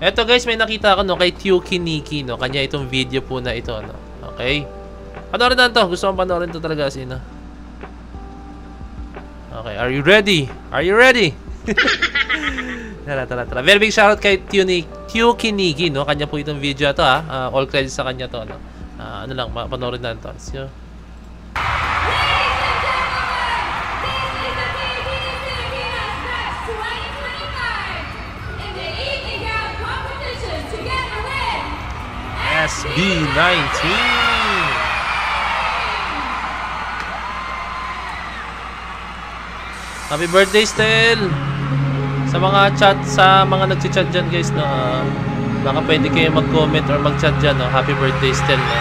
Eto guys, may nakita ako no, kay Tyuki Nikki, no? Kanya itong video po na ito, no? Okay? Panoorin na to. Gusto kong panoorin to talaga kasi, no? Okay, are you ready? Are you ready? Tara. Very big shoutout kay Tyuki Nikki, no? Kanya po itong video to, ha? All credits sa kanya to, no? Ano lang, panoorin na to. So, SB19. Happy birthday, Stel! Sa mga chat, sa mga nag-chat dyan, guys, no, baka pwede kayo mag-comment or mag-chat dyan, no? Happy birthday, Stel, no?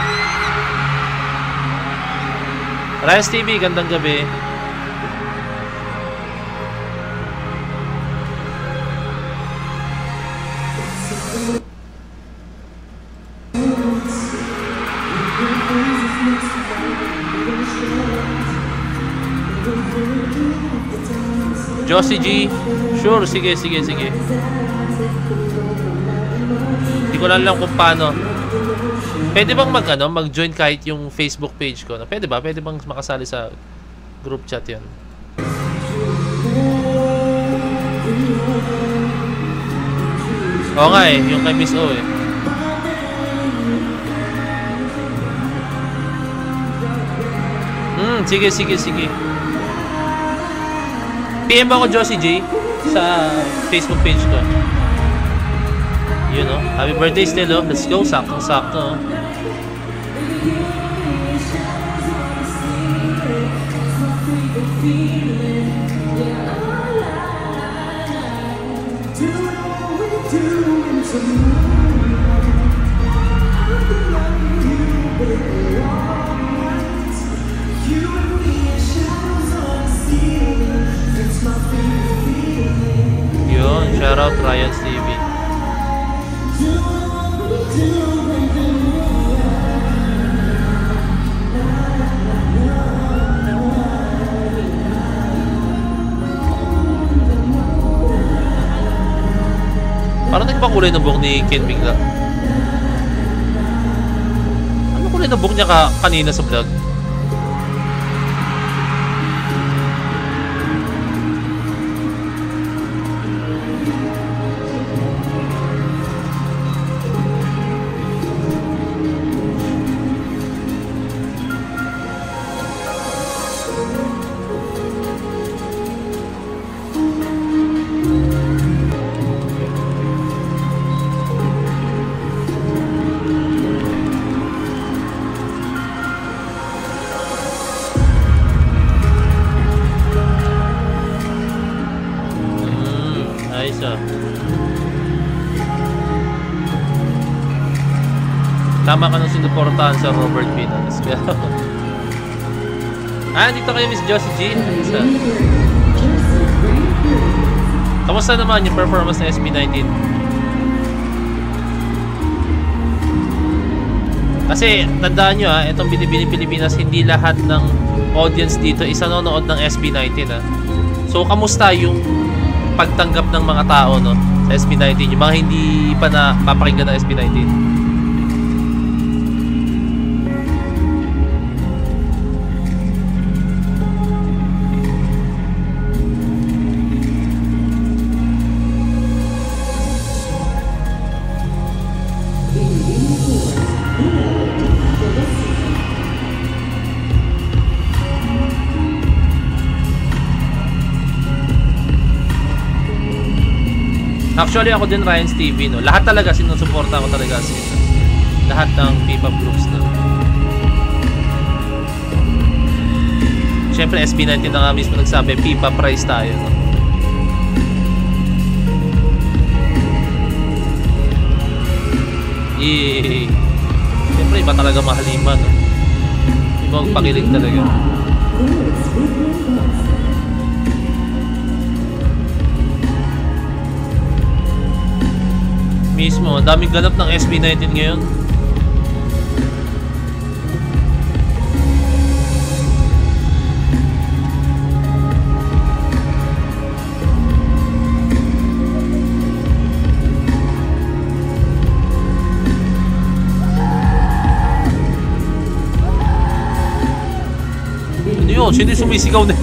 Ryan TV, gandang gabi. Josie G, sure, sige. Hindi ko lang kung paano. Pwede bang mag-join kahit yung Facebook page ko? Pwede ba? Pwede bang makasali sa group chat yan? Oo nga eh, yung kay Miss O eh. Sige. PM ako Josie J sa Facebook page ko. Yun, no? Happy birthday still, oh. Let's go. Saktong-sakto, oh. Yun, shoutout Ryan TV. Parang nagpakulay ng buhok ni Ken bigla. Ano kulay ng buhok niya kanina sa vlog? Tama ka nung sinuportahan sa Robert Pinas. Dito kayo Miss Josie G. Kamusta naman yung performance ng SB19? Kasi tandaan nyo itong Binibining Pilipinas, hindi lahat ng audience dito is nanonood ng SB19 So kamusta yung pagtanggap ng mga tao sa SB19, yung mga hindi pa na papakinggan ng SB19? Actually ako din Ryan's TV lahat talaga sinusuporta ko talaga lahat ng P-pop groups Siyempre SB19 na nga mismo nagsabi P-pop price tayo Siyempre iba talaga mahalima ibang pakilig talaga mismo, daming ganap ng SB19 ngayon. Sino yung sumisigaw na?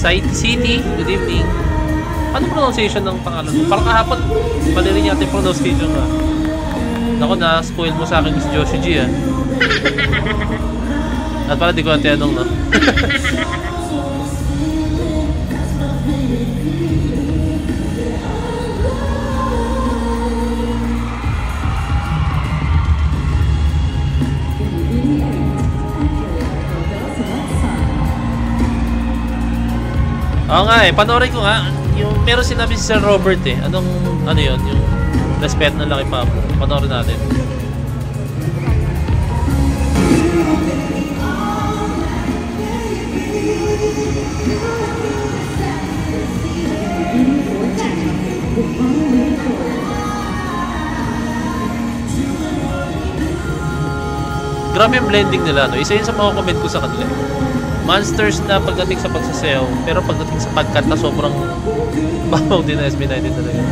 Side City, good evening. Ano pronunciation ng pangalan mo? Parang kahapon, mali rin yata yung pronunciation ka. Naku, na-spoil mo sa akin si Joshi G, ah. At pala di ko ang tinanong, no? Oo nga eh, panoorin ko nga. Yung, meron sinabi si Sir Robert eh. Ano yun? Yung respeto ng Lucky Pablo. Panoorin natin. Grabe yung blending nila, no? Isa yun sa mga comment ko sa kanila. Monsters na pagdating sa pagsasayaw, pero pagdating sa pagkanta, sobrang babaw din na SB19 talaga.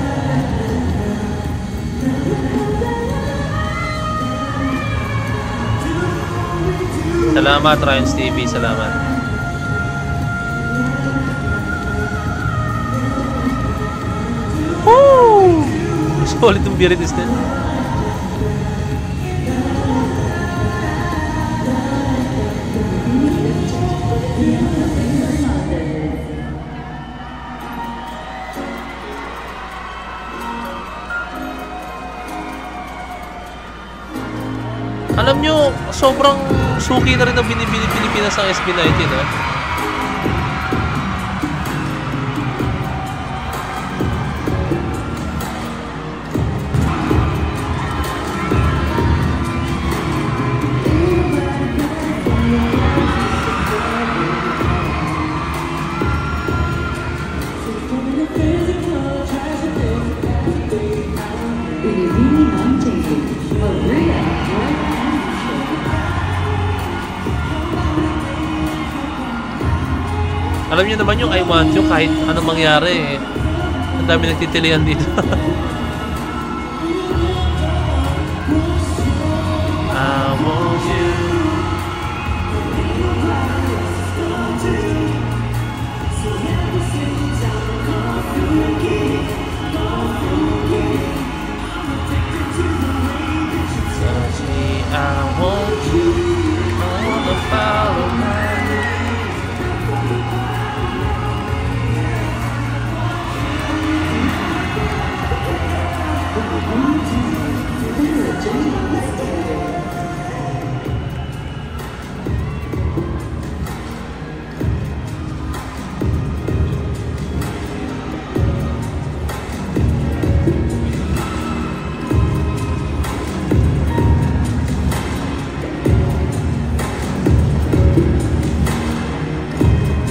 Salamat, Ryan's TV. Salamat. Woo! Solid yung biritis din. Alam nyo, sobrang suki na rin ang binibili Pilipinas ang SB19, ha? Alam niyo naman yung I want you kahit anong mangyari eh. Ang dami nagtitilihan dito. I want you. I want you. I wanna follow my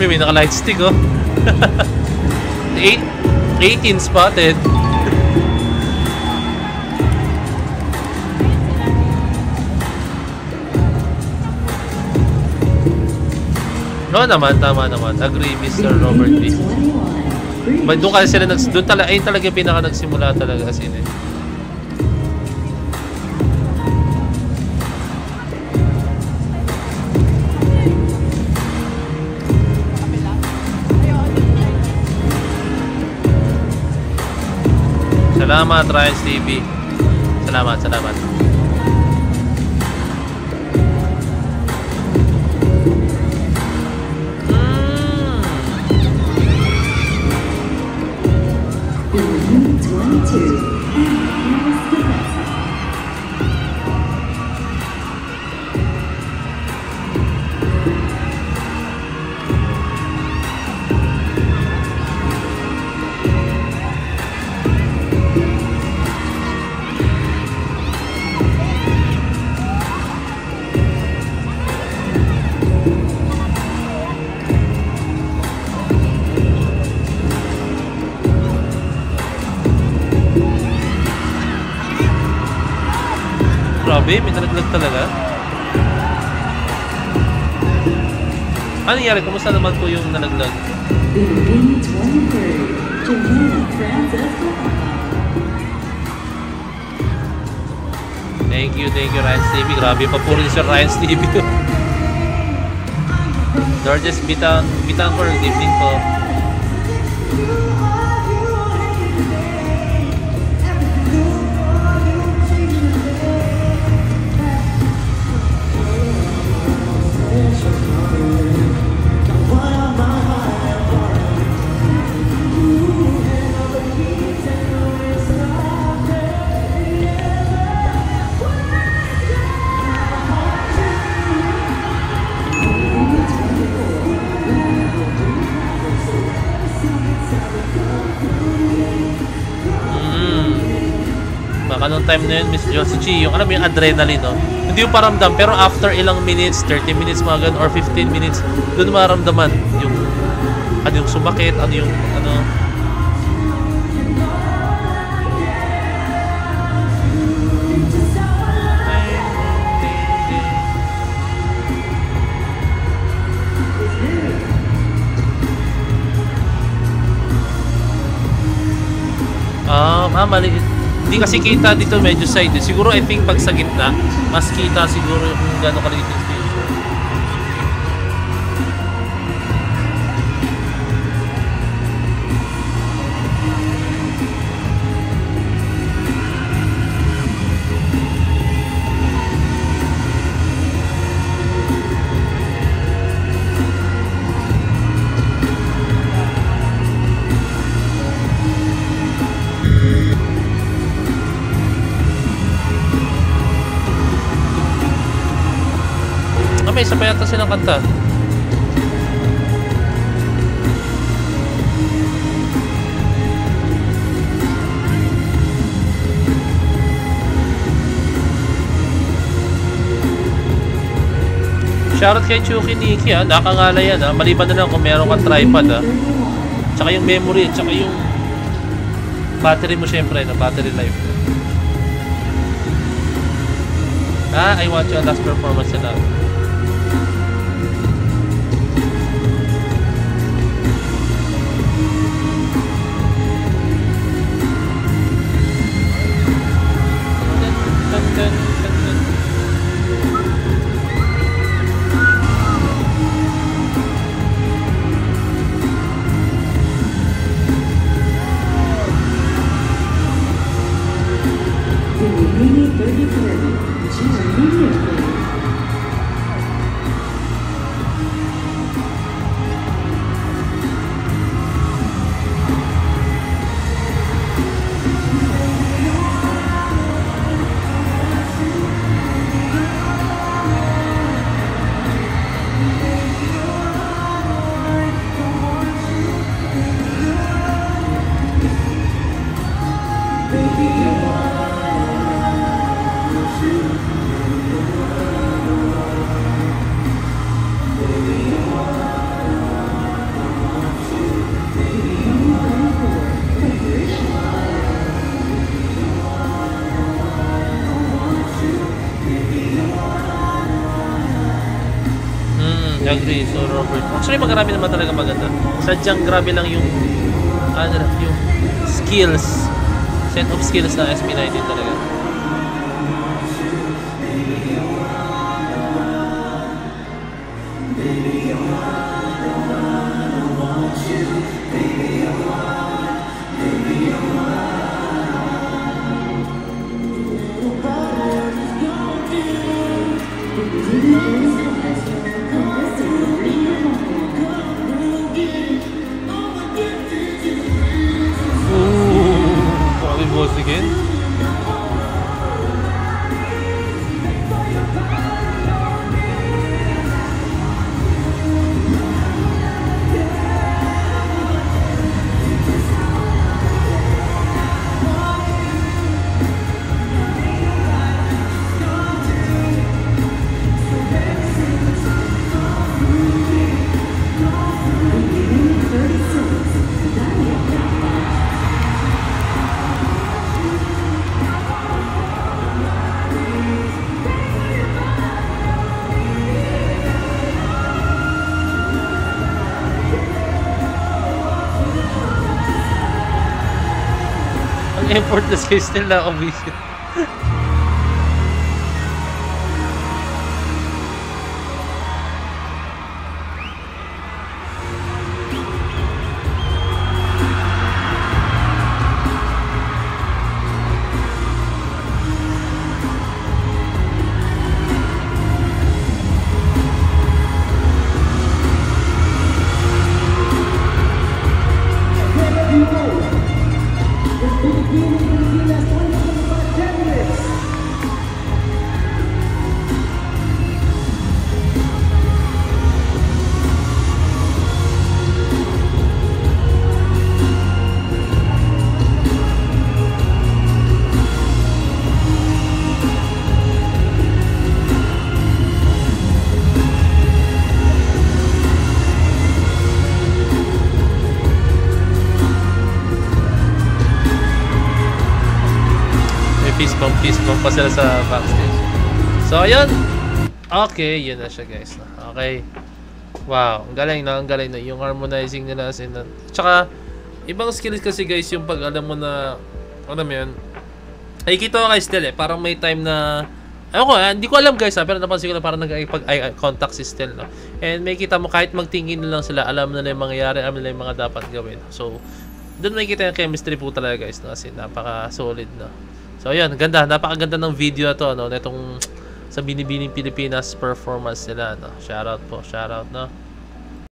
may naka-light stick, oh. 18 spotted. No naman, tama naman. Agree, Mr. Robert B. Doon kasi sila ayun talaga yung pinaka nagsimula talaga as in eh. Salamat, Ryan's TV. Salamat, salamat. Grabe, may nalaglag talaga. Ano nangyari? Kumusta naman po yung nalaglag? Thank you, Ryan's TV. Grabe, papuri si Ryan's TV. Georges Bitangkor, good evening po. Baka nung time na yun, Miss Josie Chi, yung alam mo yung adrenaline, no? Hindi yung paramdam, pero after ilang minutes, 30 minutes mga ganun, or 15 minutes, doon maramdaman yung ano yung sumakit, ano yung ano. Maliit. Hindi kasi kita dito, medyo side. Siguro I think pag sa gitna, mas kita siguro kung gano'ng kaliit yung station. May isa pa yata silang kanta. Shoutout kay Chucky Nikki, nakakangala yan, maliban na lang kung meron kang tripod, tsaka yung memory, tsaka yung battery mo, syempre, battery life. I watch your last performance na. Agree, so Robert. Actually, marami naman talaga maganda. Sadyang grabe lang yung yung skills, set of skills ng SB19 talaga. Boss again. effortless kayo still nakabwisit. Fist bump pa sila sa backstage. So, ayun. Okay, yun na siya, guys. Okay. Wow, ang galing na, ang galing na. Yung harmonizing nila as in. Tsaka, ibang skills kasi, guys, yung pag alam mo na, alam mo yun, ay kita ko kay Stel parang may time na, ayun ko, hindi ko alam, guys, pero napansin ko na parang nag-eye contact si Stel, no? And may kita mo, kahit magtingin na lang sila, alam na yung mangyayari, alam na yung mga dapat gawin. So, doon may kita yung chemistry po talaga, guys, no? As in, napaka-solid, no? So, ayan, ganda. Napakaganda ng video na to, no? Netong sa Binibining Pilipinas performance nila, no? Shoutout po, shoutout, no?